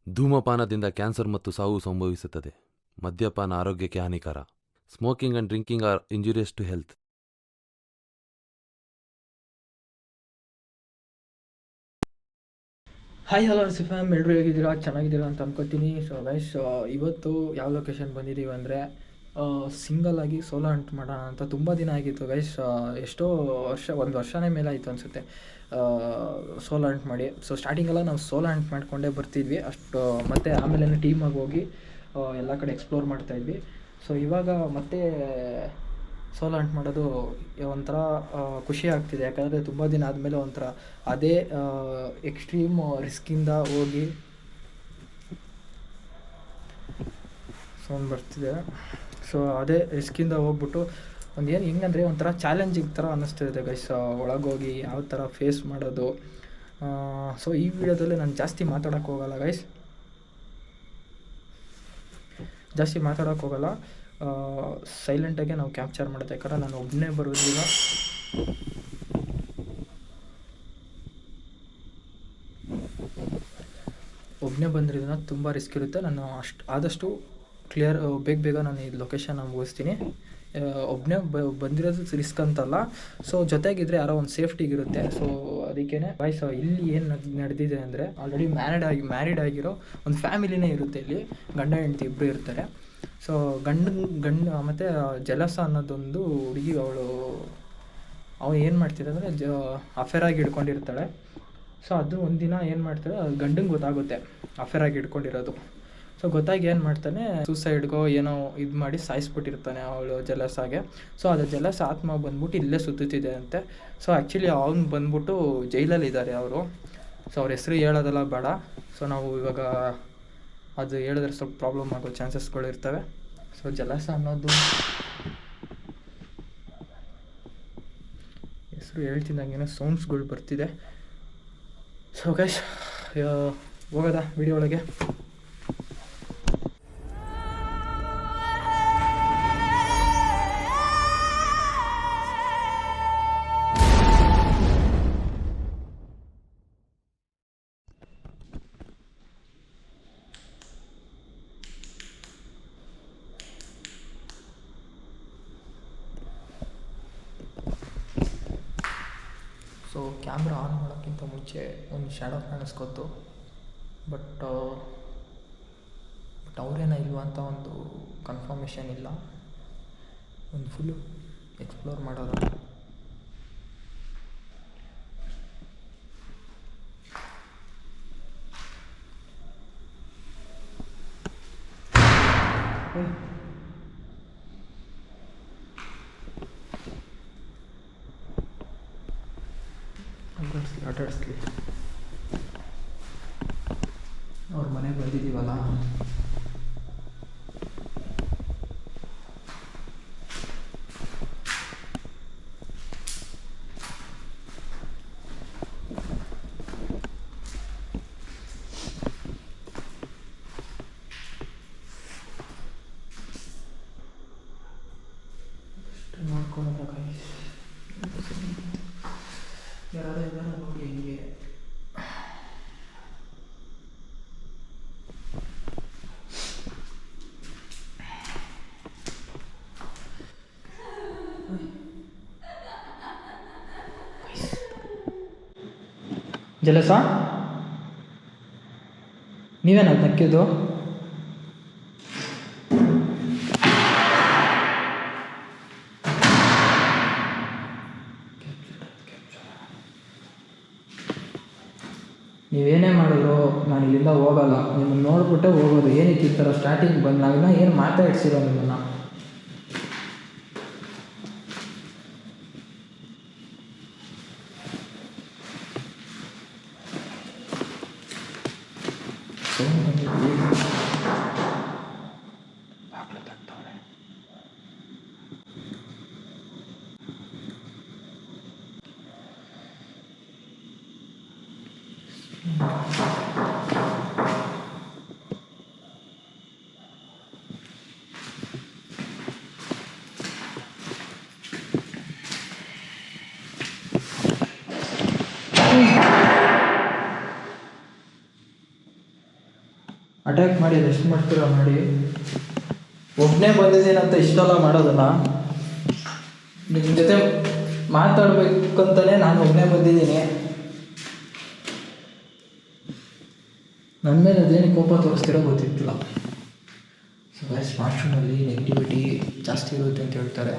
ಧೂಮಪಾನದಿಂದ cancer ಮತ್ತು ಸಾವು ಸಂಭವಿಸುತ್ತದೆ. ಮದ್ಯಪಾನ ಆರೋಗ್ಯಕ್ಕೆ ಹಾನಿಕರ. Smoking and drinking are injurious to health. Hi hello ಸಿಫಾಮ್, ಎಲ್ಲರೂ ಹೇಗಿದ್ದೀರಾ? ಚೆನ್ನಾಗಿದ್ದೀರಾ ಅಂತ ಅನ್ಕೋತೀನಿ. ಸೊ ಗೈಸ್, ಇವತ್ತು ಯಾವ ಲೊಕೇಶನ್ ಬಂದಿದ್ದೀವಿ ಅಂದರೆ ಸಿಂಗಲ್ ಆಗಿ ಸೋಲೋ ಹಂಟ್ ಮಾಡೋಣ ಅಂತ. ತುಂಬ ದಿನ ಆಗಿತ್ತು ಗೈಸ್, ಎಷ್ಟೋ ವರ್ಷ, ಒಂದು ವರ್ಷನೇ ಮೇಲೆ ಆಯಿತು ಅನಿಸುತ್ತೆ ಸೋಲೋ ಹಂಟ್ ಮಾಡಿ. ಸೊ ಸ್ಟಾರ್ಟಿಂಗೆಲ್ಲ ನಾವು ಸೋಲೋ ಹಂಟ್ ಮಾಡ್ಕೊಂಡೇ ಬರ್ತಿದ್ವಿ ಅಷ್ಟು, ಮತ್ತು ಆಮೇಲೆ ಟೀಮಾಗಿ ಹೋಗಿ ಎಲ್ಲ ಕಡೆ ಎಕ್ಸ್ಪ್ಲೋರ್ ಮಾಡ್ತಾಯಿದ್ವಿ. ಸೊ ಇವಾಗ ಮತ್ತೆ ಸೋಲೋ ಹಂಟ್ ಮಾಡೋದು ಒಂಥರ ಖುಷಿ ಆಗ್ತಿದೆ. ಯಾಕಂದರೆ ತುಂಬ ದಿನ ಆದಮೇಲೆ ಒಂಥರ ಅದೇ ಎಕ್ಸ್ಟ್ರೀಮ್ ರಿಸ್ಕಿಂದ ಹೋಗಿ ಸೌಂಡ್ ಬರ್ತಿದೆ. ಸೊ ಅದೇ ರಿಸ್ಕಿಂದ ಹೋಗ್ಬಿಟ್ಟು ಏನು ಹೆಂಗಂದರೆ ಒಂಥರ ಚಾಲೆಂಜಿಂಗ್ ಥರ ಅನ್ನಿಸ್ತಿದೆ ಗೈಸ್, ಒಳಗೋಗಿ ಯಾವ ಥರ ಫೇಸ್ ಮಾಡೋದು. ಸೊ ಈ ವಿಡಿಯೋದಲ್ಲಿ ನಾನು ಜಾಸ್ತಿ ಮಾತಾಡೋಕ್ಕೆ ಹೋಗಲ್ಲ ಗೈಸ್, ಸೈಲೆಂಟಾಗೆ ನಾವು ಕ್ಯಾಪ್ಚರ್ ಮಾಡೋದು. ಯಾಕಂದರೆ ನಾನು ಒಬ್ಬನೇ ಬರೋದಿಲ್ಲ, ಒಬ್ಬನೇ ಬಂದಿರೋದ್ರಿಂದ ತುಂಬ ರಿಸ್ಕ್ ಇರುತ್ತೆ. ನಾನು ಆದಷ್ಟು ಕ್ಲಿಯರ್ ಬೇಗ ನಾನು ಈ ಲೊಕೇಶನ್ನ ಮುಗಿಸ್ತೀನಿ. ಒಬ್ಬನೇ ಬಂದಿರೋದು ರಿಸ್ಕ್ ಅಂತಲ್ಲ, ಸೊ ಜೊತೆಗಿದ್ರೆ ಯಾರೋ ಒಂದು ಸೇಫ್ಟಿಗಿರುತ್ತೆ. ಸೊ ಅದಕ್ಕೇ ವಾಯ್ಸ್ ಇಲ್ಲಿ ಏನು ನಡೆದಿದೆ ಅಂದರೆ, ಆಲ್ರೆಡಿ ಮ್ಯಾರಿಡ್ ಆಗಿರೋ ಒಂದು ಫ್ಯಾಮಿಲಿನೇ ಇರುತ್ತೆ. ಇಲ್ಲಿ ಗಂಡ ಹೆಂಡತಿ ಇಬ್ಬರು ಇರ್ತಾರೆ. ಸೊ ಗಂಡು ಮತ್ತು ಜಲಸ ಅನ್ನೋದೊಂದು ಹುಡುಗಿ, ಅವಳು ಏನು ಮಾಡ್ತಿದ್ದೆ ಅಂದರೆ ಅಫೇರಾಗಿ ಹಿಡ್ಕೊಂಡಿರ್ತಾಳೆ. ಸೊ ಅದು ಒಂದಿನ ಏನು ಮಾಡ್ತಾಳೆ, ಅದು ಗಂಡಂಗೆ ಗೊತ್ತಾಗುತ್ತೆ ಅಫೇರಾಗಿ ಹಿಡ್ಕೊಂಡಿರೋದು. ಸೊ ಗೊತ್ತಾಗಿ ಏನು ಮಾಡ್ತಾನೆ, ಸೂಸೈಡ್ಗೋ ಏನೋ ಇದು ಮಾಡಿ ಸಾಯಿಸ್ಬಿಟ್ಟಿರ್ತಾನೆ ಅವಳು ಜಲಸಾಗೆ. ಸೊ ಅದು ಜಲಸ ಆತ್ಮ ಬಂದ್ಬಿಟ್ಟು ಇಲ್ಲೇ ಸುತ್ತುತ್ತಿದೆ ಅಂತೆ. ಸೊ ಆ್ಯಕ್ಚುಲಿ ಅವ್ನು ಬಂದ್ಬಿಟ್ಟು ಜೈಲಲ್ಲಿದ್ದಾರೆ ಅವರು. ಸೊ ಅವ್ರ ಹೆಸರು ಹೇಳೋದೆಲ್ಲ ಬೇಡ. ಸೊ ನಾವು ಇವಾಗ ಅದು ಹೇಳಿದ್ರೆ ಸ್ವಲ್ಪ ಪ್ರಾಬ್ಲಮ್ ಆಗೋ ಚಾನ್ಸಸ್ಗಳು ಇರ್ತವೆ. ಸೊ ಜಲಸ ಅನ್ನೋದು ಹೆಸರು ಹೇಳ್ತಿದ್ದಂಗೆ ಸೌಂಡ್ಸ್ಗಳು ಬರ್ತಿದೆ. ಸೊ ಗೈಸ್, ಹೋಗೋದ ವಿಡಿಯೋ ಒಳಗೆ. ಸೊ ಕ್ಯಾಮ್ರಾ ಆನ್ ಮಾಡೋಕ್ಕಿಂತ ಮುಂಚೆ ಒಂದು ಶ್ಯಾಡೋ ಕಾಣಿಸ್ಕೊತು. ಬಟ್ ಅವರೇನ ಇಲ್ವಾ ಅಂತ ಒಂದು ಕನ್ಫರ್ಮೇಷನ್ ಇಲ್ಲ. ಒಂದು ಫುಲ್ಲು ಎಕ್ಸ್ಪ್ಲೋರ್ ಮಾಡೋದು. ಆಟಾಡಿಸ್ಲಿ, ಅವ್ರ ಮನೆಗೆ ಬಂದಿದ್ದೀವಲ್ಲ. ನೋಡ್ಕೊಳ್ಳೋದ ಗೈಸ್, ಯಾರಾದ್ರೂ ಇದ್ದಾರ ನೋಡಿ ಹೆಂಗೆ. ಜಲಸ, ನೀವೇನ ನಕ್ಕಿದ್ದು? ನೀವೇನೇ ಮಾಡಿದ್ರು ನಾನು ಇಲ್ಲಿಂದ ಹೋಗಲ್ಲ. ನಿಮ್ಮನ್ನು ನೋಡ್ಬಿಟ್ಟೆ ಹೋಗೋದು. ಏನಕ್ಕೆ ಈ ಥರ ಸ್ಟಾರ್ಟಿಂಗ್ ಬಂದು ನಾವಿನ್ನ ಏನು ಮಾತಾಡ್ಸಿರೋ ನಿಮ್ಮನ್ನು. ಅಟ್ಯಾಕ್ ಮಾಡಿ ಎಷ್ಟು ಮಾಡ್ತೀರಾ ಮಾಡಿ. ಒಬ್ಬನೇ ಬಂದಿದ್ದೀನಂತ ಇಷ್ಟೆಲ್ಲ ಮಾಡೋದಲ್ಲ. ನಿಮ್ಮ ಜೊತೆ ಮಾತಾಡ್ಬೇಕಂತಲೇ ನಾನು ಒಬ್ಬನೇ ಬಂದಿದ್ದೀನಿ. ನನ್ನ ಮೇಲೆ ಅದೇನು ಕೋಪ ತೋರಿಸ್ತಿರೋ ಗೊತ್ತಿತ್ತಿಲ್ಲ. ಸೊ ಸ್ಮಾರ್ಟ್ ಫೋನಲ್ಲಿ ನೆಗೆಟಿವಿಟಿ ಜಾಸ್ತಿ ಇರುತ್ತೆ ಅಂತ ಹೇಳ್ತಾರೆ.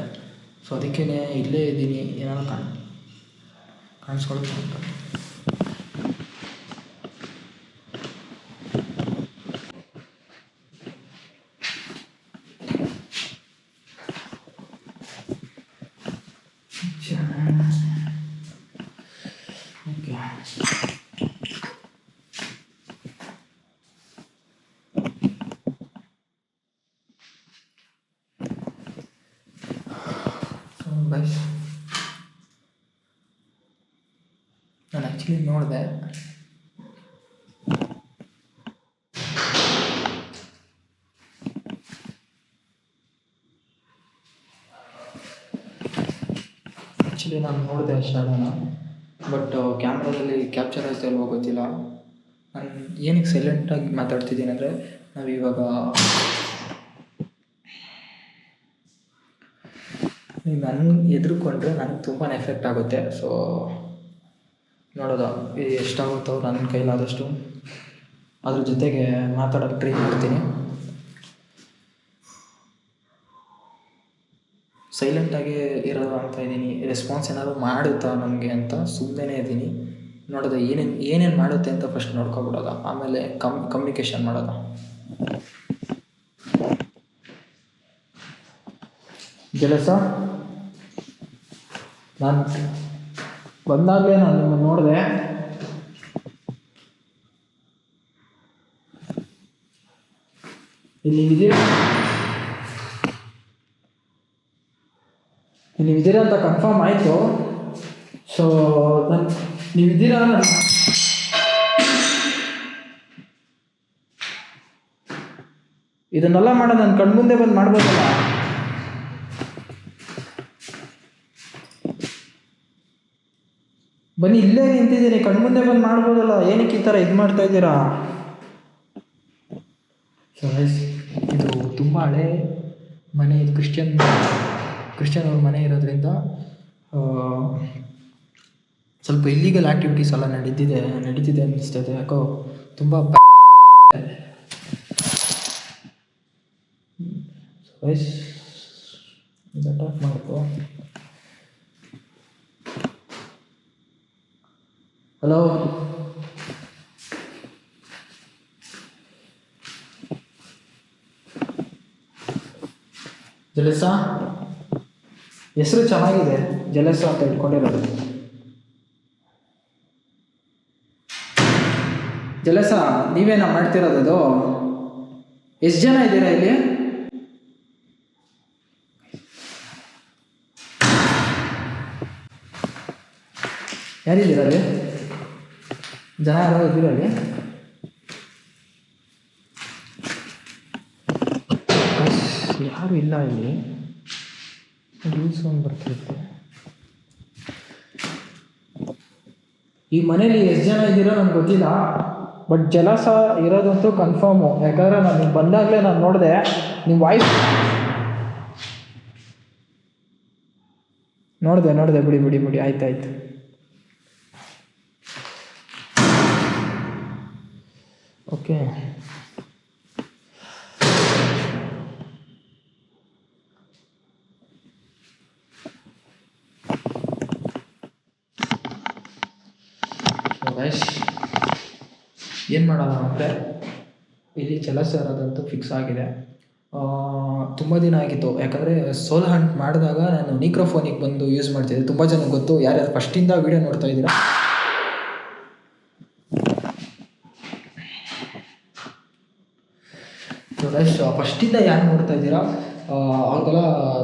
ಸೊ ಅದಕ್ಕೇ ಇಲ್ಲೇ ಇದ್ದೀನಿ, ಏನಾದ್ರು ಕಾಣಿಸ್ಕೊಳ್ತಾ ಉಂಟು. ಓಕೆ, ಬಸ್ ನಾನು ಆ್ಯಕ್ಚುಲಿ ನೋಡಿದೆ, ಶಾಡೋನ, ಬಟ್ ಕ್ಯಾಮ್ರಾದಲ್ಲಿ ಕ್ಯಾಪ್ಚರ್ ಆಯ್ತಾ ಇಲ್ವೋ ಗೊತ್ತಿಲ್ಲ. ನಾನು ಏನಕ್ಕೆ ಸೈಲೆಂಟಾಗಿ ಮಾತಾಡ್ತಿದ್ದೀನಿ ಅಂದರೆ, ನಾವಿವಾಗ ನೀವು ನನಗೆ ಎದುರುಕೊಂಡ್ರೆ ನನಗೆ ತುಂಬಾ ಎಫೆಕ್ಟ್ ಆಗುತ್ತೆ. ಸೊ ನೋಡೋದು ಎಷ್ಟಾಗುತ್ತೋ ನನ್ನ ಕೈಲಾದಷ್ಟು ಅದ್ರ ಜೊತೆಗೆ ಮಾತಾಡೋಕ್ಕೆ ಟ್ರೈ ಮಾಡ್ತೀನಿ. ಸೈಲೆಂಟಾಗಿ ಇರೋದು ಅಂತ ಇದ್ದೀನಿ. ರೆಸ್ಪಾನ್ಸ್ ಏನಾದರೂ ಮಾಡುತ್ತಾ ನಮಗೆ ಅಂತ ಸುಮ್ಮನೆ ಇದ್ದೀನಿ. ನೋಡೋದು ಏನೇನು ಮಾಡುತ್ತೆ ಅಂತ ಫಸ್ಟ್ ನೋಡ್ಕೊಬಿಡೋದ, ಆಮೇಲೆ ಕಮ್ಯುನಿಕೇಷನ್ ಮಾಡೋದ. ಜಲಸ, ನಾನು ಬಂದಾಗಲೇ ನಾನು ನಿಮ್ಮನ್ನು ನೋಡಿದೆ. ನೀವಿದ್ದೀರಾ ಅಂತ ಕನ್ಫರ್ಮ್ ಆಯಿತು. ಸೊ ನೀವಿದ್ದೀರಾ, ಇದನ್ನೆಲ್ಲ ಮಾಡೋದು ನನ್ನ ಕಣ್ಮುಂದೆ ಬಂದು ಮಾಡ್ಬೋದಲ್ಲ. ಬನ್ನಿ, ಇಲ್ಲೇ ನಿಂತಿದ್ದೀನಿ, ಕಣ್ಮುಂದೆ ಬಂದು ಮಾಡ್ಬೋದಲ್ಲ. ಏನಕ್ಕೆ ಈ ಥರ ಇದು ಮಾಡ್ತಾ ಇದ್ದೀರಾ? ಸೊ ಇದು ತುಂಬ ಹಳೆ ಮನೆ, ಇದು ಕ್ರಿಶ್ಚಿಯನ್ ಅವ್ರ ಮನೆ ಇರೋದ್ರಿಂದ ಸ್ವಲ್ಪ ಇಲ್ಲಿಗಲ್ ಆ್ಯಕ್ಟಿವಿಟೀಸ್ ಎಲ್ಲ ನಡೀತಿದೆ ಅನ್ನಿಸ್ತದೆ. ಯಾಕೋ ತುಂಬ ಅಟ್ಯಾಕ್ ಮಾಡ್ಕೋ. ಹಲೋ, ಜಲಸ, ಹೆಸರು ಚೆನ್ನಾಗಿದೆ, ಜಲಸ ಅಂತ ಇಟ್ಕೊಂಡಿರೋದು. ಜಲಸ, ನೀವೇನ ಮಾಡ್ತಿರೋದು? ಎಷ್ಟು ಜನ ಇದ್ದೀರಾ ಇಲ್ಲಿ? ಯಾರಿದ್ದೀರ ಅಲ್ಲಿ? ಜನ ಯಾರೋ ಇದ್ದೀರ ಅಲ್ಲಿ? ಯಾರು ಇಲ್ಲ ಇಲ್ಲಿ. ಸೌಂಡ್ ಬರ್ತಿರುತ್ತೆ. ಈ ಮನೇಲಿ ಎಷ್ಟು ಜನ ಇದ್ದೀರೋ ನನಗೆ ಗೊತ್ತಿಲ್ಲ, ಬಟ್ ಜಲಸ ಇರೋದಂತೂ ಕನ್ಫರ್ಮು. ಯಾಕಂದರೆ ನಾನು ಬಂದಾಗಲೇ ನಾನು ನೋಡಿದೆ, ನಿಮ್ಮ ವಾಯ್ಸ್ ನೋಡಿದೆ. ಬಿಡಿ ಆಯ್ತಾಯ್ತು. ಓಕೆ, ಏನು ಮಾಡೋಣ ಅಂದರೆ, ಇಲ್ಲಿ ಜಲಸ ಇರೋದಂತೂ ಫಿಕ್ಸ್ ಆಗಿದೆ. ತುಂಬ ದಿನ ಆಗಿತ್ತು, ಯಾಕಂದರೆ ಸೋಲ್ ಹಂಟ್ ಮಾಡಿದಾಗ ನಾನು ಮೈಕ್ರೋಫೋನಿಗೆ ಬಂದು ಯೂಸ್ ಮಾಡ್ತಿದ್ದೆ. ತುಂಬ ಜನ ಗೊತ್ತು, ಯಾರ್ಯಾರು ಫಸ್ಟಿಂದ ವೀಡಿಯೋ ನೋಡ್ತಾ ಇದ್ದೀರಾ. ಫಸ್ಟಿಂದ ಯಾರು ನೋಡ್ತಾ ಇದ್ದೀರಾ ಅವ್ರಿಗೆಲ್ಲ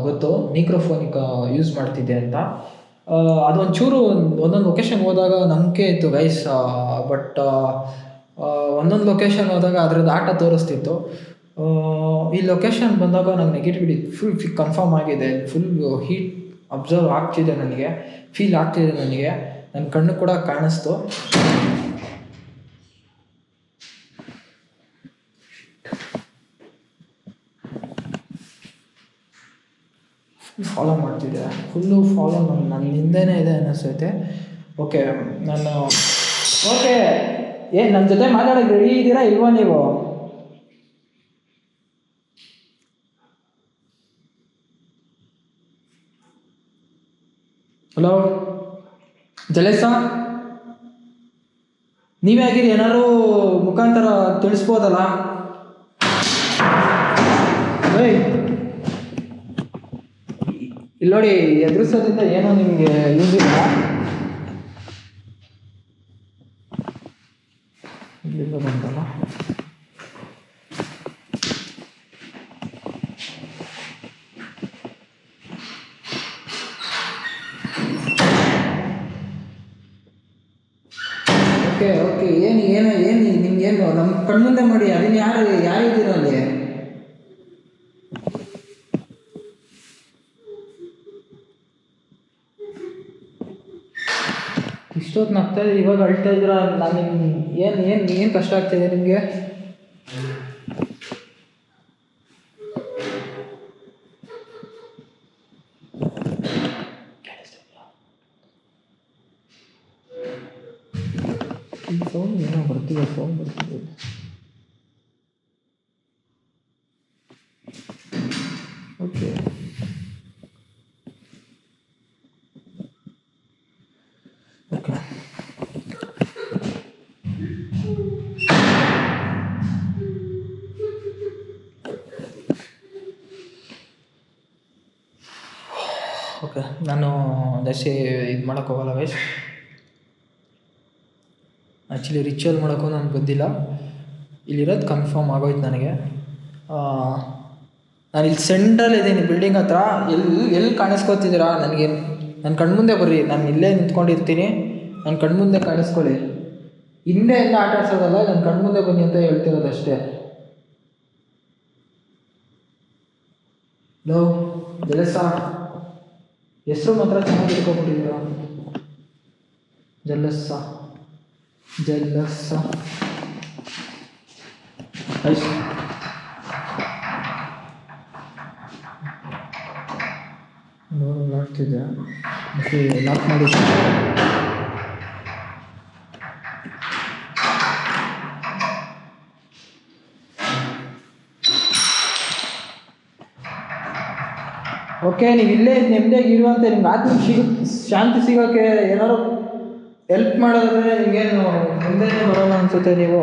ಗೊತ್ತು ಮೈಕ್ರೋಫೋನಿಗೆ ಯೂಸ್ ಮಾಡ್ತಿದ್ದೆ ಅಂತ. ಅದೊಂಚೂರು ಒಂದೊಂದು ಲೊಕೇಶನ್ ಹೋದಾಗ ನಂಬಿಕೆ ಇತ್ತು ಗೈಸ್. ಬಟ್ ಒಂದೊಂದು ಲೊಕೇಶನ್ ಹೋದಾಗ ಅದರದ್ದು ಆಟ ತೋರಿಸ್ತಿತ್ತು. ಈ ಲೊಕೇಶನ್ ಬಂದಾಗ ನಂಗೆ ನೆಗೆಟಿವಿಟಿ ಫುಲ್ ಕನ್ಫರ್ಮ್ ಆಗಿದೆ. ಫುಲ್ ಹೀಟ್ ಅಬ್ಸರ್ವ್ ಆಗ್ತಿದೆ ನನಗೆ, ಫೀಲ್ ಆಗ್ತಿದೆ ನನಗೆ. ನನ್ನ ಕಣ್ಣು ಕೂಡ ಕಾಣಿಸ್ತು. ಫಾಲೋ ಮಾಡ್ತಿದ್ದೆ, ಫುಲ್ಲು ಫಾಲೋ ನನ್ನ ಹಿಂದೆನೇ ಇದೆ ಅನ್ನಿಸ್ತೈತೆ. ಓಕೆ ಓಕೆ ಏನು ನನ್ನ ಜೊತೆ ಮಾತಾಡೋಕ್ಕೆ ರೆಡಿ ಇದ್ದೀರಾ ಇಲ್ವಾ ನೀವು? ಹಲೋ ಜಲೇಶ, ನೀವೇ ಆಗಿರಿ, ಏನಾದ್ರು ಮುಖಾಂತರ ತಿಳಿಸ್ಬೋದಲ್ಲ? ಇಲ್ಲಿ ನೋಡಿ, ಎದುರಿಸೋದ್ರಿಂದ ಏನೋ ನಿಮಗೆ ಯೂಸ್ ಇಲ್ಲ. ಇಲ್ಲಿಂದ ಬಂತಲ್ಲ. ಓಕೆ ಓಕೆ ಏನು ಏನು ಏನು ನಿಮ್ಗೇನು ನಮ್ಮ ಕಣ್ಮುಂದೆ ಮಾಡಿ ಅದನ್ನ ಯಾರಿದ್ದೀರ ಅಲ್ಲಿ? ಇಷ್ಟೊತ್ತು ನಗ್ತಾ ಇದ್ದೀರಿ, ಇವಾಗ ಅಳ್ತಾ ಇದ್ದೀರಾ. ನಾನು ಏನು ಏನು ಏನು ಕಷ್ಟ ಆಗ್ತಾಯಿದೆ ನಿಮಗೆ? ಸೌಂಡ್ ಏನೋ ಬರ್ತಿದೆ, ಸೌಂಡ್ ಬರ್ತಿದೆ. ಓಕೆ ಓಕೆ ಓಕೆ ನಾನು ಜಾಸ್ತಿ ಇದು ಮಾಡೋಕ್ಕೆ ಹೋಗಲ್ಲ ಗೈಸ್. ಆ್ಯಕ್ಚುಲಿ ರಿಚುವಲ್ ಮಾಡೋಕ್ಕೂ ನಾನು ಬಂದಿಲ್ಲ. ಇಲ್ಲಿರೋದು ಕನ್ಫರ್ಮ್ ಆಗೋಯ್ತು ನನಗೆ. ನಾನು ಇಲ್ಲಿ ಸೆಂಟ್ರಲ್ಲಿದ್ದೀನಿ, ಬಿಲ್ಡಿಂಗ್ ಹತ್ರ. ಎಲ್ಲಿ ಕಾಣಿಸ್ಕೊತಿದ್ದೀರಾ? ನನಗೆ ನನ್ನ ಕಣ್ಮುಂದೆ ಬರ್ರಿ, ನಾನು ಇಲ್ಲೇ ನಿಂತ್ಕೊಂಡಿರ್ತೀನಿ, ನನ್ನ ಕಣ್ಮುಂದೆ ಕಾಣಿಸ್ಕೊಳ್ಳಿ. ಹಿಂದೆ ಎಲ್ಲ ಆಟ ಆಡ್ಸೋದಲ್ಲ, ನನ್ನ ಕಣ್ಮುಂದೆ ಬನ್ನಿ ಅಂತ ಹೇಳ್ತಿರೋದಷ್ಟೇ. ಲೋ ಜಲಸ, ಹೆಸರು ಮಾತ್ರ ಚೆನ್ನಾಗಿ ಇಟ್ಕೊಬಿಟ್ಟಿದ್ದೀರಾ. ಜಲಸ ಆಗ್ತಿದೆ. ಮತ್ತೆ ಲಾಕ್ ಮಾಡಿ. ಓಕೆ, ನೀವು ಇಲ್ಲೇ ನೆಮ್ಮದಿಯಾಗಿ ಇರುವಂತೆ ನಿಮ್ಗೆ ಶಾಂತಿ ಸಿಗೋಕ್ಕೆ ಏನಾದ್ರು ಹೆಲ್ಪ್ ಮಾಡೋದಾದ್ರೆ ನಿಮಗೇನು ಮುಂದೆನೇ ಬರೋಣ ಅನಿಸುತ್ತೆ. ನೀವು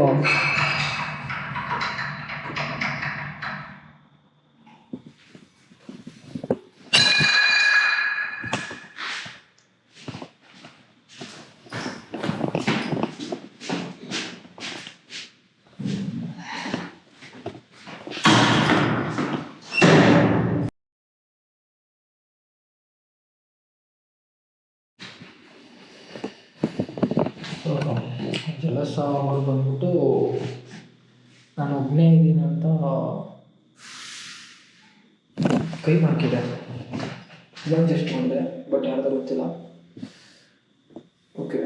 ಜಲಸ ಅವ್ರು ಬಂದ್ಬಿಟ್ಟು ನಾನು ಒಬ್ಬನೇ ಇದ್ದೀನಿ ಅಂತ ಕೈ ಮಾಡ್ಕಿದೆ. ಇದೊಂದು ಜಸ್ಟ್ ಮಾಡಿದೆ, ಬಟ್ ಯಾರ್ದು ಗೊತ್ತಿಲ್ಲ. ಓಕೆ,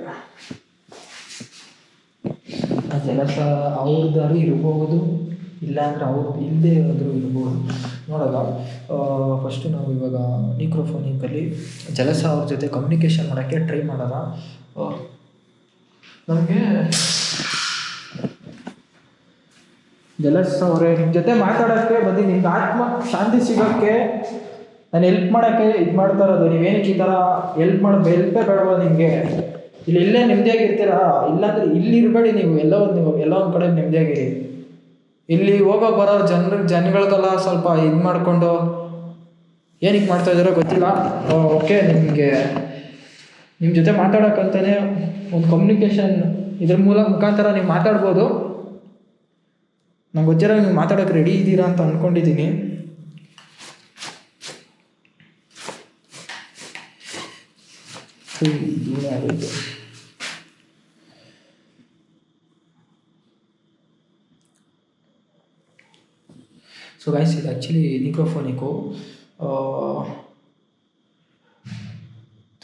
ಆ ಜಲಸ ಅವ್ರದ್ದಾರು ಇರ್ಬೋದು, ಇಲ್ಲಾಂದರೆ ಅವ್ರು ಇಲ್ಲದೆ ಆದರೂ ಇರ್ಬೋದು, ನೋಡೋಲ್ಲ. ಫಸ್ಟು ನಾವು ಇವಾಗ ಮೈಕ್ರೋಫೋನಿಕಲ್ಲಿ ಜಲಸ ಅವ್ರ ಜೊತೆ ಕಮ್ಯುನಿಕೇಷನ್ ಮಾಡೋಕ್ಕೆ ಟ್ರೈ ಮಾಡೋಣ. ನಮಗೆ ಜಲಸ್ ಅವರೇ, ನಿಮ್ಮ ಜೊತೆ ಮಾತಾಡೋಕ್ಕೆ ಬಂದು ನಿಮ್ಗೆ ಆತ್ಮ ಶಾಂತಿ ಸಿಗೋಕ್ಕೆ ನಾನು ಹೆಲ್ಪ್ ಮಾಡೋಕ್ಕೆ ಇದು ಮಾಡ್ತಾ ಇರೋದು. ನೀವೇನಕ್ಕೆ ಈ ಥರ ಹೆಲ್ಪೇ ಬೇಡವಾ ನಿಮಗೆ? ಇಲ್ಲೇ ನೆಮ್ಮದಿಯಾಗಿರ್ತೀರಾ? ಇಲ್ಲಾಂದರೆ ಇಲ್ಲಿ ಇರಬೇಡಿ, ನೀವು ಎಲ್ಲೋ ಒಂದು ಕಡೆ ನೆಮ್ಮದಿಯಾಗಿರಿ. ಇಲ್ಲಿ ಹೋಗೋ ಬರೋ ಜನಗಳಿಗೆಲ್ಲ ಸ್ವಲ್ಪ ಇದು ಮಾಡಿಕೊಂಡು ಏನಕ್ಕೆ ಮಾಡ್ತಾ ಇದ್ದಾರೋ ಗೊತ್ತಿಲ್ಲ. ಓಕೆ, ನಿಮಗೆ ನಿಮ್ಮ ಜೊತೆ ಮಾತಾಡೋಕ್ಕಂತಲೇ ಒಂದು ಕಮ್ಯುನಿಕೇಷನ್ ಇದ್ರ ಮುಖಾಂತರ ನೀವು ಮಾತಾಡ್ಬೋದು. ನಂಗೆ ಗೊತ್ತಿರೋ ನೀವು ಮಾತಾಡೋಕ್ಕೆ ರೆಡಿ ಇದ್ದೀರಾ ಅಂತ ಅಂದ್ಕೊಂಡಿದ್ದೀನಿ. ಇದು ಆಗುತ್ತೆ. ಸೊ ಗೈಸ್, ಇದು ಆ್ಯಕ್ಚುಲಿ ನಿಕ್ರೋಫೋನಿಕ್ಕು.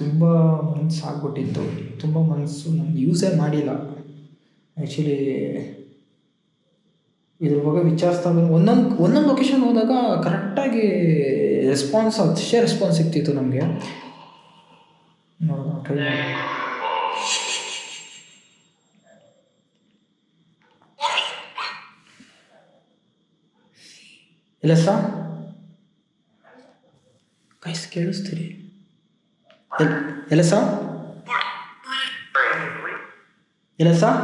ತುಂಬ ಮನ್ಸು ಆಗ್ಬಿಟ್ಟಿತ್ತು, ತುಂಬ ಮನಸ್ಸು ನಾನು ಯೂಸೇ ಮಾಡಿಲ್ಲ ಆ್ಯಕ್ಚುಲಿ. ಇದ್ರ ಬಗ್ಗೆ ವಿಚಾರಿಸ್ತಾ ಒಂದೊಂದು ಲೊಕೇಶನ್ ಹೋದಾಗ ಕರೆಕ್ಟಾಗಿ ರೆಸ್ಪಾನ್ಸ್, ಅಷ್ಟೇ ರೆಸ್ಪಾನ್ಸ್ ಸಿಗ್ತಿತ್ತು ನಮಗೆ. ನೋಡೋಣ, ಟ್ರೈ ಮಾಡಿ. ಇಲ್ಲ ಸರ್, ಗೈಸ್ ಕೇಳಿಸ್ತೀರಿ? ಎಲ್ಲ ಸರ್, ಇಲ್ಲ ಸರ್,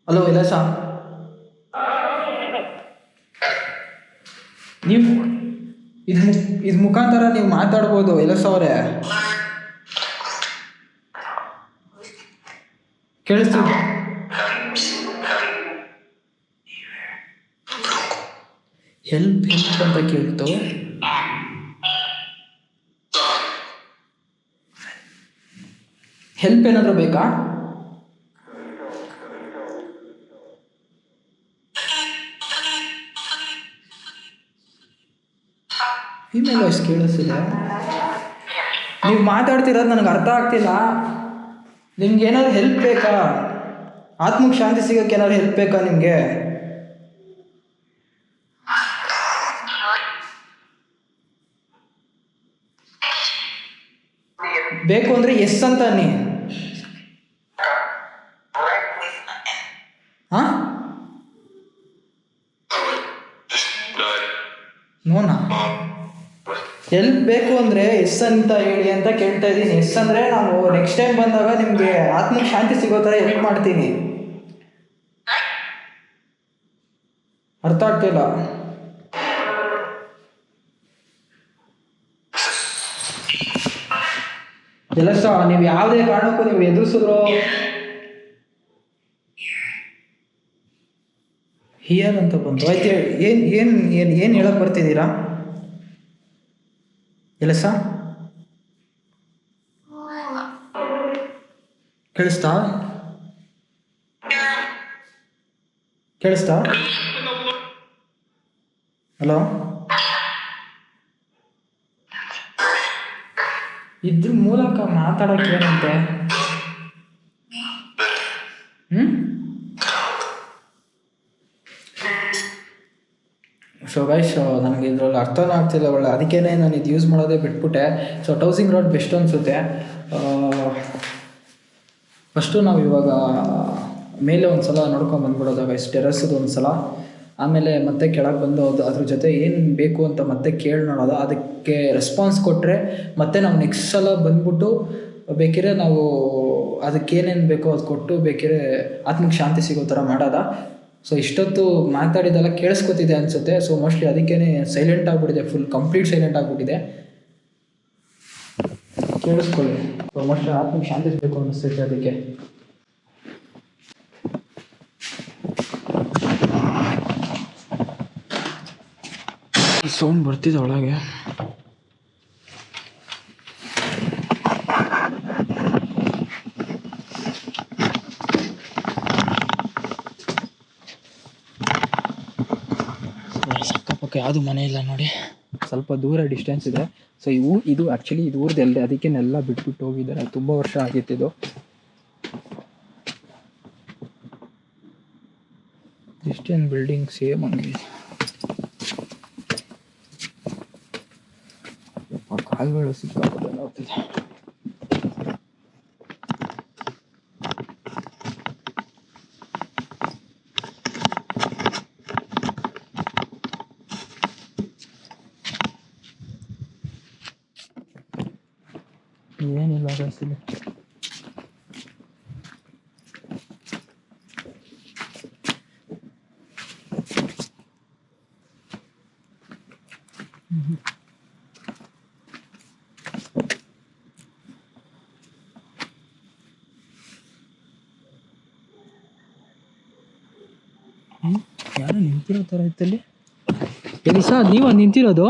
ಹಲೋ, ಇಲ್ಲ ಸರ್, ನೀವು ಇದು ಮುಖಾಂತರ ನೀವು ಮಾತಾಡ್ಬೋದು. ಇಲ್ಲ ಸರ್ ಅವರೇ, ಕೇಳಿಸ್ತೀವಿ? ಹೆಲ್ಪ್ ಅಂತ ಕೇಳ್ತು. ಹೆಲ್ಪ್ ಏನಾದರೂ ಬೇಕಾ? ಫೀಮೇಲ್ ವಾಯ್ಸ್ ಕೇಳಿಸ್ತಿದೆ. ನೀವು ಮಾತಾಡ್ತಿರೋದು ನನಗೆ ಅರ್ಥ ಆಗ್ತಿಲ್ಲ. ನಿಮ್ಗೆ ಏನಾದ್ರು ಹೆಲ್ಪ್ ಬೇಕಾ? ಆತ್ಮಕ್ಕೆ ಶಾಂತಿ ಸಿಗೋಕ್ಕೆ ಏನಾದ್ರು ಹೆಲ್ಪ್ ಬೇಕಾ ನಿಮಗೆ? ಬೇಕು ಅಂದರೆ ಎಸ್ ಅಂತ ಅನ್ನಿ. ಹಾಂ, ನೋನಾ ಹೆಲ್ಪ್ ಬೇಕು ಅಂದರೆ ಎಸ್ ಅಂತ ಹೇಳಿ ಅಂತ ಕೇಳ್ತಾ ಇದ್ದೀನಿ. ಎಸ್ ಅಂದರೆ ನಾನು ನೆಕ್ಸ್ಟ್ ಟೈಮ್ ಬಂದಾಗ ನಿಮಗೆ ಆತ್ಮಕ್ಕೆ ಶಾಂತಿ ಸಿಗೋ ಥರ ಹೆಲ್ಪ್ ಮಾಡ್ತೀನಿ. ಅರ್ಥ ಆಗ್ತಿಲ್ಲ? ಎಲ್ಲ ಸಹ ನೀವು ಯಾವುದೇ ಕಾರಣಕ್ಕೂ ನೀವು ಎದುರಿಸಿದ್ರು ಹಿಯರ್ ಅಂತ ಬಂತು. ಆಯ್ತು, ಏನು ಏನು ಏನು ಏನು ಹೇಳಕ್ಕೆ ಬರ್ತಿದ್ದೀರಾ? ಎಲ್ಲ ಸಹ ಕೇಳಿಸ್ತಾ? ಕೇಳಿಸ್ತಾ? ಹಲೋ, ಇದ್ರ ಮೂಲಕ ಮಾತಾಡೋಕೆ ಏನಂತೆ? ಸೊ ಗೈಸ್, ನನಗೆ ಇದರಲ್ಲಿ ಅರ್ಥನೂ ಆಗ್ತಿಲ್ಲ ಒಳ್ಳೆ, ಅದಕ್ಕೇ ನಾನು ಇದು ಯೂಸ್ ಮಾಡೋದೇ ಬಿಟ್ಬಿಟ್ಟೆ. ಸೊ ಟೌಸಿಂಗ್ ರಾಡ್ ಬೆಸ್ಟ್ ಅನಿಸುತ್ತೆ. ಫಸ್ಟು ನಾವು ಇವಾಗ ಮೇಲೆ ಒಂದು ಸಲ ನೋಡ್ಕೊಂಡು ಬಂದ್ಬಿಡೋದು ಗೈಸ್, ಟೆರಸ್ದು ಒಂದು ಸಲ. ಆಮೇಲೆ ಮತ್ತೆ ಕೆಳಗೆ ಬಂದು ಅದ್ರ ಜೊತೆ ಏನು ಬೇಕು ಅಂತ ಮತ್ತೆ ಕೇಳಿ ನೋಡೋದು. ಅದಕ್ಕೆ ರೆಸ್ಪಾನ್ಸ್ ಕೊಟ್ಟರೆ ಮತ್ತೆ ನಾವು ನೆಕ್ಸ್ಟ್ ಸಲ ಬಂದ್ಬಿಟ್ಟು ಬೇಕಿದ್ರೆ ನಾವು ಅದಕ್ಕೇನೇನು ಬೇಕೋ ಅದು ಕೊಟ್ಟು ಬೇಕಿದ್ರೆ ಆತ್ಮಕ್ಕೆ ಶಾಂತಿ ಸಿಗೋ ಥರ ಮಾಡೋದ. ಸೊ ಇಷ್ಟೊತ್ತು ಮಾತಾಡಿದೆಲ್ಲ ಕೇಳಿಸ್ಕೊತಿದೆ ಅನಿಸುತ್ತೆ. ಸೊ ಮೋಸ್ಟ್ಲಿ ಅದಕ್ಕೇ ಸೈಲೆಂಟ್ ಆಗಿಬಿಟ್ಟಿದೆ, ಫುಲ್ ಕಂಪ್ಲೀಟ್ ಸೈಲೆಂಟ್ ಆಗಿಬಿಟ್ಟಿದೆ. ಕೇಳಿಸ್ಕೊಳ್ಳಿ. ಸೊ ಮೋಸ್ಟ್ಲಿ ಆತ್ಮಕ್ಕೆ ಶಾಂತಿ ಸಿಗಬೇಕು ಅನ್ನಿಸ್ತೈತೆ ಅದಕ್ಕೆ. ಸೌಂಡ್ ಬರ್ತಿದೆ ಒಳಗೆ. ಸಕ್ಕಪಕ್ಕ ಯಾವುದು ಮನೆ ಇಲ್ಲ ನೋಡಿ, ಸ್ವಲ್ಪ ದೂರ ಡಿಸ್ಟೆನ್ಸ್ ಇದೆ. ಸೊ ಇದು ಆ್ಯಕ್ಚುಲಿ ಇದು ಊರ್ದೆಲ್ಲದೆ, ಅದಕ್ಕೇನೆಲ್ಲ ಬಿಟ್ಬಿಟ್ಟು ಹೋಗಿದ್ದಾರೆ. ತುಂಬ ವರ್ಷ ಆಗಿತ್ತಿದು. ಕ್ರಿಶ್ಚಿಯನ್ ಬಿಲ್ಡಿಂಗ್ ಸೇಮ್ ಹಂಗೆ. ಕಾಲುಗಳು ಸಿಕ್ಕಾಪಟ್ಟೆ ನೋಡ್ತಿದೆ. ಏನಿಲ್ಲ ಬಸ್ಸಲ್ಲಿ. ಯಾರೋ ನಿಂತಿರೋ ಥರ ಇತ್ತಲ್ಲಿ. ಎಲ್ಲಿ ಸರ್ ನೀವು ನಿಂತಿರೋದು?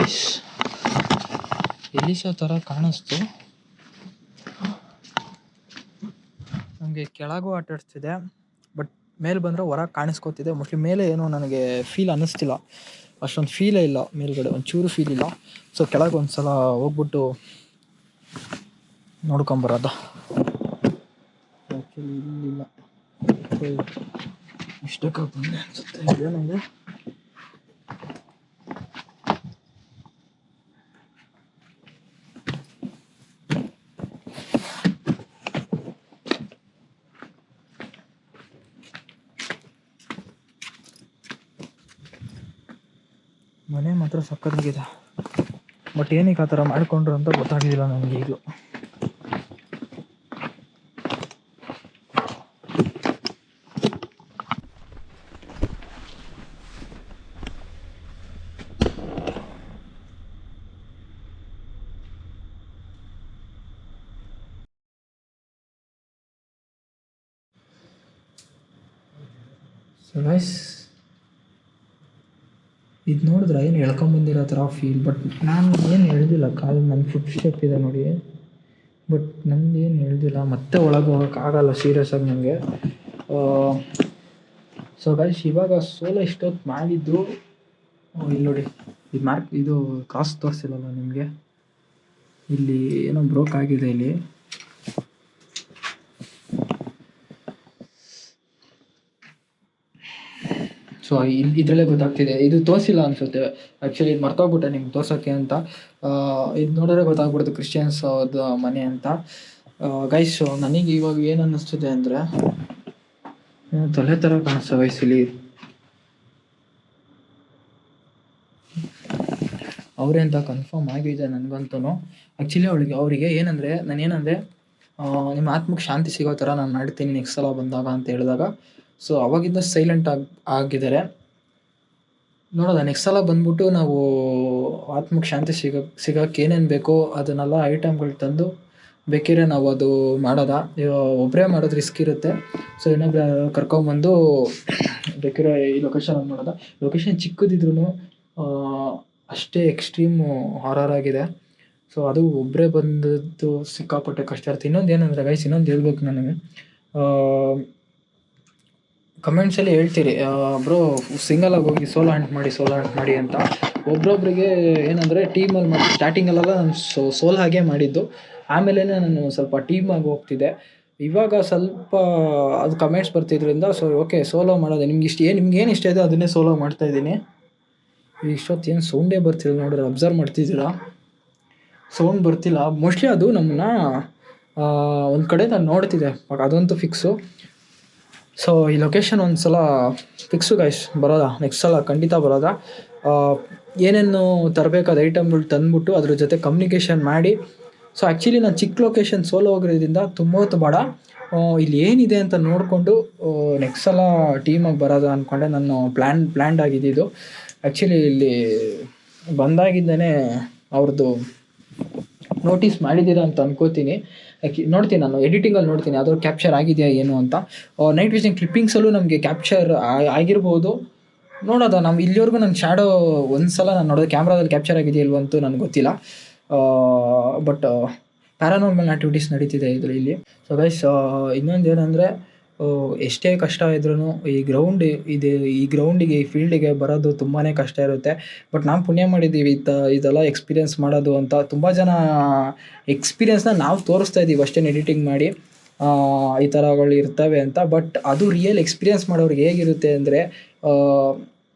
ಗೈಸ್ ಎಲಿಶಾ ಥರ ಕಾಣಿಸ್ತು, ನಮಗೆ ಕೆಳಗೂ ಆಟಾಡ್ತಿದೆ, ಬಟ್ ಮೇಲೆ ಬಂದರೆ ಹೊರಗೆ ಕಾಣಿಸ್ಕೊತಿದೆ. ಮೋಸ್ಟ್ಲಿ ಮೇಲೆ ಏನೋ ನನಗೆ ಫೀಲ್ ಅನ್ನಿಸ್ತಿಲ್ಲ, ಅಷ್ಟೊಂದು ಫೀಲೇ ಇಲ್ಲ, ಮೇಲ್ಗಡೆ ಒಂಚೂರು ಫೀಲ್ ಇಲ್ಲ. ಸೊ ಕೆಳಗೆ ಒಂದು ಸಲ ಹೋಗ್ಬಿಟ್ಟು ನೋಡ್ಕೊಂಬರೋದ. ಆ್ಯಕ್ಚುಲಿ ಇಲ್ಲಿಲ್ಲ, ಇಷ್ಟಕ್ಕೆ ಬಂದೆ ಅನಿಸುತ್ತೆ. ಏನಿದೆ ಮನೆ ಮಾತ್ರ ಸಕ್ಕತ್ತಾಗಿದೆ, ಬಟ್ ಏನಕ್ಕೆ ಆ ಥರ ಮಾಡಿಕೊಂಡ್ರು ಅಂತ ಗೊತ್ತಾಗಿಲ್ಲ ನನಗೆ ಈಗಲೂ. ಸೊ ಗೈಸ್, ಇದು ನೋಡಿದ್ರೆ ಏನು ಎಳ್ಕೊಂಬಂದಿರೋ ಥರ ಫೀಲ್, ಬಟ್ ನಾನು ಏನು ಹೇಳ್ದಿಲ್ಲ. ಕಾಲು ನನ್ನ ಫುಟ್ ಸ್ಟೆಪ್ ಇದೆ ನೋಡಿ, ಬಟ್ ನಂದು ಏನು ಹೇಳ್ದಿಲ್ಲ. ಮತ್ತೆ ಒಳಗೆ ಹೋಗೋಕ್ಕಾಗಲ್ಲ ಸೀರಿಯಸ್ ಆಗಿ ನನಗೆ. ಸೊ ಗೈಸ್, ಇವಾಗ ಸೋಲೋ ಇಷ್ಟೊತ್ತು ಮಾಡಿದ್ದು ಇಲ್ಲಿ ನೋಡಿ, ಇದು ಇದು ಕಾಸು ತೋರಿಸಿಲ್ಲಲ್ಲ ನಿಮಗೆ, ಇಲ್ಲಿ ಏನೋ ಬ್ರೋಕ್ ಆಗಿದೆ ಇಲ್ಲಿ. ಸೊ ಇದರಲ್ಲೇ ಗೊತ್ತಾಗ್ತಿದೆ, ಇದು ತೋರಿಸಿಲ್ಲ ಅನಿಸುತ್ತೆ. ಆ್ಯಕ್ಚುಲಿ ಇದು ಮರ್ತೋಗ್ಬಿಟ್ಟೆ ನಿಮ್ಗೆ ತೋರ್ಸೋಕ್ಕೆ ಅಂತ. ಇದು ನೋಡಿದ್ರೆ ಗೊತ್ತಾಗ್ಬಿಡ್ತು ಕ್ರಿಶ್ಚಿಯನ್ಸ್ ಅವ್ರದ್ದು ಮನೆ ಅಂತ. ಗೈಸ್, ನನಗೆ ಇವಾಗ ಏನು ಅನ್ನಿಸ್ತಿದೆ ಅಂದರೆ, ತಲೆ ಥರ ಕಾಣಿಸ್ತಾ ವಯಸ್ಸಲ್ಲಿ ಅವರೇ ಅಂತ ಕನ್ಫರ್ಮ್ ಆಗಿದೆ ನನಗಂತೂ. ಆ್ಯಕ್ಚುಲಿ ಅವರಿಗೆ ಏನಂದರೆ, ನಾನೇನಂದರೆ ನಿಮ್ಮ ಆತ್ಮಕ್ಕೆ ಶಾಂತಿ ಸಿಗೋ ಥರ ನಾನು ಮಾಡ್ತೀನಿ ನೆಕ್ಸ್ಟ್ ಸಲ ಬಂದಾಗ ಅಂತ ಹೇಳಿದಾಗ, ಸೊ ಅವಾಗಿಂದ ಸೈಲೆಂಟ್ ಆಗಿದ್ದಾರೆ. ನೋಡೋದ ನೆಕ್ಸ್ಟ್ ಸಲ ಬಂದ್ಬಿಟ್ಟು ನಾವು ಆತ್ಮಕ್ಕೆ ಶಾಂತಿ ಸಿಗೋಕ್ಕೆ ಏನೇನು ಬೇಕೋ ಅದನ್ನೆಲ್ಲ ಐಟಮ್ಗಳು ತಂದು ಬೇಕಿದ್ರೆ ನಾವು ಅದು ಮಾಡೋದ. ಒಬ್ಬರೇ ಮಾಡೋದು ರಿಸ್ಕ್ ಇರುತ್ತೆ. ಸೊ ಇನ್ನೊಬ್ಬರು ಕರ್ಕೊಂಬಂದು ಬೇಕಿರೋ ಈ ಲೊಕೇಶನ್ ಮಾಡೋದ. ಲೊಕೇಶನ್ ಚಿಕ್ಕದಿದ್ರು ಅಷ್ಟೇ ಎಕ್ಸ್ಟ್ರೀಮು ಹಾರರ್ ಆಗಿದೆ. ಸೊ ಅದು ಒಬ್ಬರೇ ಬಂದದ್ದು ಸಿಕ್ಕಾಪಟ್ಟೆ ಕಷ್ಟ ಇರುತ್ತೆ. ಇನ್ನೊಂದು ಏನಂದರೆ ಗೈಸ್, ಇನ್ನೊಂದು ಹೇಳ್ಬೇಕು ನನಗೆ, ಕಮೆಂಟ್ಸಲ್ಲಿ ಹೇಳ್ತೀರಿ ಬ್ರೋ ಸಿಂಗಲಾಗಿ ಹೋಗಿ ಸೋಲೋ ಹಂಟ್ ಮಾಡಿ ಅಂತ. ಒಬ್ರೊಬ್ರಿಗೆ ಏನಂದರೆ ಟೀಮಲ್ಲಿ ಮಾಡಿ ಸ್ಟಾರ್ಟಿಂಗಲ್ಲೆಲ್ಲ ನಾನು ಸೋಲ್ ಹಾಗೆ ಮಾಡಿದ್ದು, ಆಮೇಲೆ ನಾನು ಸ್ವಲ್ಪ ಟೀಮಾಗಿ ಹೋಗ್ತಿದ್ದೆ. ಇವಾಗ ಸ್ವಲ್ಪ ಅದು ಕಮೆಂಟ್ಸ್ ಬರ್ತಿದ್ರಿಂದ ಸೊ ಓಕೆ ಸೋಲೋ ಮಾಡೋದು ನಿಮ್ಗೇನು ಇಷ್ಟ ಇದೆ ಅದನ್ನೇ ಸೋಲೋ ಮಾಡ್ತಾಯಿದ್ದೀನಿ. ಇಷ್ಟೊತ್ತು ಏನು ಸೌಂಡೇ ಬರ್ತಿಲ್ಲ ನೋಡ್ರಿ, ಅಬ್ಸರ್ವ್ ಮಾಡ್ತಿದ್ದೀರಾ, ಸೌಂಡ್ ಬರ್ತಿಲ್ಲ. ಮೋಸ್ಟ್ಲಿ ಅದು ನಮ್ಮನ್ನ ಒಂದು ಕಡೆ ನಾನು ನೋಡ್ತಿದ್ದೆ, ಅದಂತೂ ಫಿಕ್ಸು. ಸೊ ಈ ಲೊಕೇಶನ್ ಒಂದು ಸಲ ಫಿಕ್ಸು ಗೈಸ್, ಬರೋದಾ ನೆಕ್ಸ್ಟ್ ಸಲ ಖಂಡಿತ ಬರೋದಾ. ಏನೇನು ತರಬೇಕಾದ ಐಟಮ್ಗಳು ತಂದುಬಿಟ್ಟು ಅದ್ರ ಜೊತೆ ಕಮ್ಯುನಿಕೇಷನ್ ಮಾಡಿ. ಸೊ ಆ್ಯಕ್ಚುಲಿ ನಾನು ಚಿಕ್ಕ ಲೊಕೇಶನ್ ಸೋಲೋ ಹೋಗಿರೋದ್ರಿಂದ ತುಂಬ ಹೊತ್ತು ಬೇಡ, ಇಲ್ಲಿ ಏನಿದೆ ಅಂತ ನೋಡಿಕೊಂಡು ನೆಕ್ಸ್ಟ್ ಸಲ ಟೀಮಾಗಿ ಬರೋದು ಅಂದ್ಕೊಂಡೆ. ನಾನು ಪ್ಲ್ಯಾಂಡ್ ಆಗಿದ್ದು ಆ್ಯಕ್ಚುಲಿ ಇಲ್ಲಿ ಬಂದಾಗಿಂದನೇ ಅವ್ರದ್ದು ನೋಟಿಸ್ ಮಾಡಿದ್ದೀರಾ ಅಂತ ಅನ್ಕೋತೀನಿ. ನೋಡ್ತೀನಿ, ನಾನು ಎಡಿಟಿಂಗಲ್ಲಿ ನೋಡ್ತೀನಿ ಯಾವ್ದಾದ್ರು ಕ್ಯಾಪ್ಚರ್ ಆಗಿದೆಯಾ ಏನು ಅಂತ. ನೈಟ್ ವಿಷನ್ ಕ್ಲಿಪ್ಪಿಂಗ್ಸಲ್ಲೂ ನಮಗೆ ಕ್ಯಾಪ್ಚರ್ ಆಗಿರ್ಬೋದು, ನೋಡೋದ. ನಮ್ಮ ಇಲ್ಲಿವರೆಗೂ ನನ್ನ ಶ್ಯಾಡೋ ಒಂದು ಸಲ ನಾನು ನೋಡೋದು ಕ್ಯಾಮ್ರಾದಲ್ಲಿ ಕ್ಯಾಪ್ಚರ್ ಆಗಿದೆಯಾ ಇಲ್ವಂತೂ ನನಗೆ ಗೊತ್ತಿಲ್ಲ. ಬಟ್ ಪ್ಯಾರಾನಾರ್ಮಲ್ ಆ್ಯಕ್ಟಿವಿಟೀಸ್ ನಡೀತಿದೆ ಇಲ್ಲಿ. ಸೊ ಗೈಸ್, ಇನ್ನೊಂದು ಏನಂದರೆ, ಎಷ್ಟೇ ಕಷ್ಟ ಇದ್ರೂ ಈ ಗ್ರೌಂಡಿಗೆ ಈ ಫೀಲ್ಡಿಗೆ ಬರೋದು ತುಂಬಾ ಕಷ್ಟ ಇರುತ್ತೆ. ಬಟ್ ನಾವು ಪುಣ್ಯ ಮಾಡಿದ್ದೀವಿ ಇದೆಲ್ಲ ಎಕ್ಸ್ಪೀರಿಯೆನ್ಸ್ ಮಾಡೋದು ಅಂತ. ತುಂಬ ಜನ ಎಕ್ಸ್ಪೀರಿಯೆನ್ಸ್ನ ನಾವು ತೋರಿಸ್ತಾ ಇದ್ದೀವಿ ಅಷ್ಟೇ ಎಡಿಟಿಂಗ್ ಮಾಡಿ, ಈ ಥರಗಳು ಇರ್ತವೆ ಅಂತ. ಬಟ್ ಅದು ರಿಯಲ್ ಎಕ್ಸ್ಪೀರಿಯೆನ್ಸ್ ಮಾಡೋರಿಗೆ ಹೇಗಿರುತ್ತೆ ಅಂದರೆ,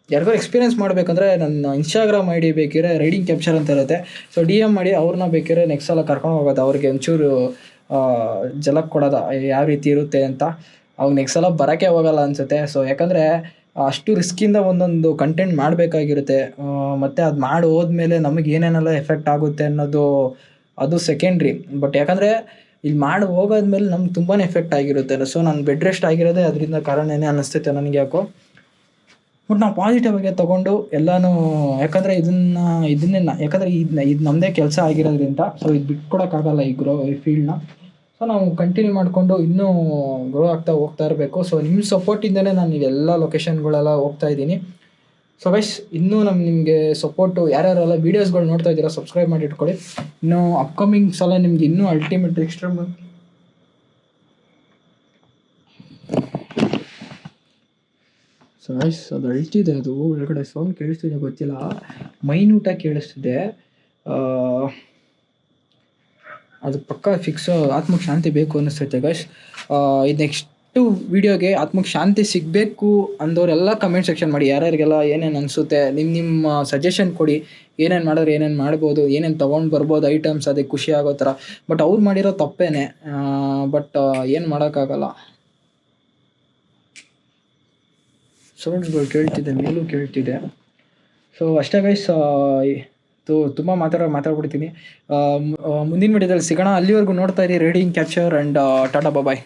ಯಾರಿಗೋ ಎಕ್ಸ್ಪೀರಿಯೆನ್ಸ್ ಮಾಡಬೇಕಂದ್ರೆ ನನ್ನ ಇನ್ಸ್ಟಾಗ್ರಾಮ್ ಐ ಡಿ ಬೇಕಿದ್ರೆ ರೈಡಿಂಗ್ ಕ್ಯಾಪ್ಚರ್ ಅಂತ ಇರುತ್ತೆ. ಸೊ DM ಮಾಡಿ ಅವ್ರನ್ನ ಬೇಕಿದ್ರೆ ನೆಕ್ಸ್ಟ್ ಸಲ ಕರ್ಕೊಂಡು ಹೋಗೋದು, ಅವ್ರಿಗೆ ಒಂಚೂರು ಜಲಕ್ ಕೊಡೋದು ಯಾವ ರೀತಿ ಇರುತ್ತೆ ಅಂತ. ಅವಾಗ ನೆಕ್ಸ್ಟ್ ಸಲ ಬರೋಕ್ಕೆ ಹೋಗಲ್ಲ ಅನಿಸುತ್ತೆ. ಸೊ ಯಾಕಂದರೆ ಅಷ್ಟು ರಿಸ್ಕಿಂದ ಒಂದೊಂದು ಕಂಟೆಂಟ್ ಮಾಡಬೇಕಾಗಿರುತ್ತೆ. ಮತ್ತು ಅದು ಮಾಡಿ ಹೋದ್ಮೇಲೆ ನಮಗೆ ಏನೇನೆಲ್ಲ ಎಫೆಕ್ಟ್ ಆಗುತ್ತೆ ಅನ್ನೋದು ಅದು ಸೆಕೆಂಡ್ರಿ. ಬಟ್ ಯಾಕಂದರೆ ಇಲ್ಲಿ ಮಾಡಿ ಹೋಗೋದ್ಮೇಲೆ ನಮ್ಗೆ ತುಂಬಾ ಎಫೆಕ್ಟ್ ಆಗಿರುತ್ತೆ. ಸೊ ನಾನು ಬೆಡ್ ರೆಸ್ಟ್ ಆಗಿರೋದೇ ಅದರಿಂದ ಕಾರಣನೇ ಅನ್ನಿಸ್ತೈತೆ ನನಗೆ ಯಾಕೋ. ಬಟ್ ನಾವು ಪಾಸಿಟಿವ್ ಆಗಿ ತೊಗೊಂಡು ಎಲ್ಲನೂ, ಯಾಕಂದರೆ ಇದನ್ನೇ ಯಾಕಂದರೆ ಇದು ನಮ್ಮದೇ ಕೆಲಸ ಆಗಿರೋದ್ರಿಂದ ಸೊ ಇದು ಬಿಟ್ಕೊಡೋಕ್ಕಾಗಲ್ಲ ಈ ಫೀಲ್ಡ್ನ. ಸೊ ನಾವು ಕಂಟಿನ್ಯೂ ಮಾಡಿಕೊಂಡು ಇನ್ನೂ ಗ್ರೋ ಆಗ್ತಾ ಹೋಗ್ತಾ ಇರಬೇಕು. ಸೊ ನಿಮ್ಮ ಸಪೋರ್ಟಿಂದನೇ ನಾನು ಇವೆಲ್ಲ ಲೊಕೇಶನ್ಗಳೆಲ್ಲ ಹೋಗ್ತಾಯಿದ್ದೀನಿ. ಸೊ ಗೈಸ್ ಇನ್ನೂ ನಿಮಗೆ ಸಪೋರ್ಟು ಯಾರ್ಯಾರೆಲ್ಲ ವೀಡಿಯೋಸ್ಗಳು ನೋಡ್ತಾ ಇದ್ದೀರಾ ಸಬ್ಸ್ಕ್ರೈಬ್ ಮಾಡಿ ಇಟ್ಕೊಳ್ಳಿ. ಇನ್ನು ಅಪ್ಕಮಿಂಗ್ ಸಲ ನಿಮ್ಗೆ ಇನ್ನೂ ಅಲ್ಟಿಮೇಟ್ ಎಕ್ಸ್ಟ್ರೀಮ್ ಸೊ ಗೈಸ್ ಅದು ಅಳ್ತಿದೆ, ಅದು ಒಳಗಡೆ ಸೌಂಡ್ ಕೇಳಿಸ್ತಿದೆ ಗೊತ್ತಿಲ್ಲ, ಮೈನ್ಯೂಟಾಗಿ ಕೇಳಿಸ್ತಿದೆ. ಅದು ಪಕ್ಕ ಫಿಕ್ಸ್ ಆತ್ಮಕ್ಕೆ ಶಾಂತಿ ಬೇಕು ಅನ್ನಿಸ್ತೈತೆ ಗೈಸ್. ಇದು ನೆಕ್ಸ್ಟು ವೀಡಿಯೋಗೆ ಆತ್ಮಕ್ಕೆ ಶಾಂತಿ ಸಿಗಬೇಕು ಅಂದವರೆಲ್ಲ ಕಮೆಂಟ್ ಸೆಕ್ಷನ್ ಮಾಡಿ, ಯಾರ್ಯಾರಿಗೆಲ್ಲ ಏನೇನು ಅನಿಸುತ್ತೆ ನಿಮ್ಮ ಸಜೆಷನ್ ಕೊಡಿ. ಏನೇನು ಮಾಡಿದ್ರೆ ಏನೇನು ಮಾಡ್ಬೋದು, ಏನೇನು ತೊಗೊಂಡು ಬರ್ಬೋದು ಐಟಮ್ಸ್, ಅದಕ್ಕೆ ಖುಷಿ ಆಗೋ ಥರ. ಬಟ್ ಅವ್ರು ಮಾಡಿರೋ ತಪ್ಪೇನೆ, ಬಟ್ ಏನು ಮಾಡೋಕ್ಕಾಗಲ್ಲ. ಸೌಂಡ್ಸ್ಗಳು ಕೇಳ್ತಿದೆ, ಮೇಲೂ ಕೇಳ್ತಿದೆ. ಸೊ ಅಷ್ಟೇ ಗೈಸ್, ತುಂಬ ಮಾತಾಡ್ಬಿಡ್ತೀನಿ. ಮುಂದಿನ ವಿಡಿಯೋದಲ್ಲಿ ಸಿಗೋಣ. ಅಲ್ಲಿವರೆಗೂ ನೋಡ್ತಾ ಇರಿ reading capture and tata bye.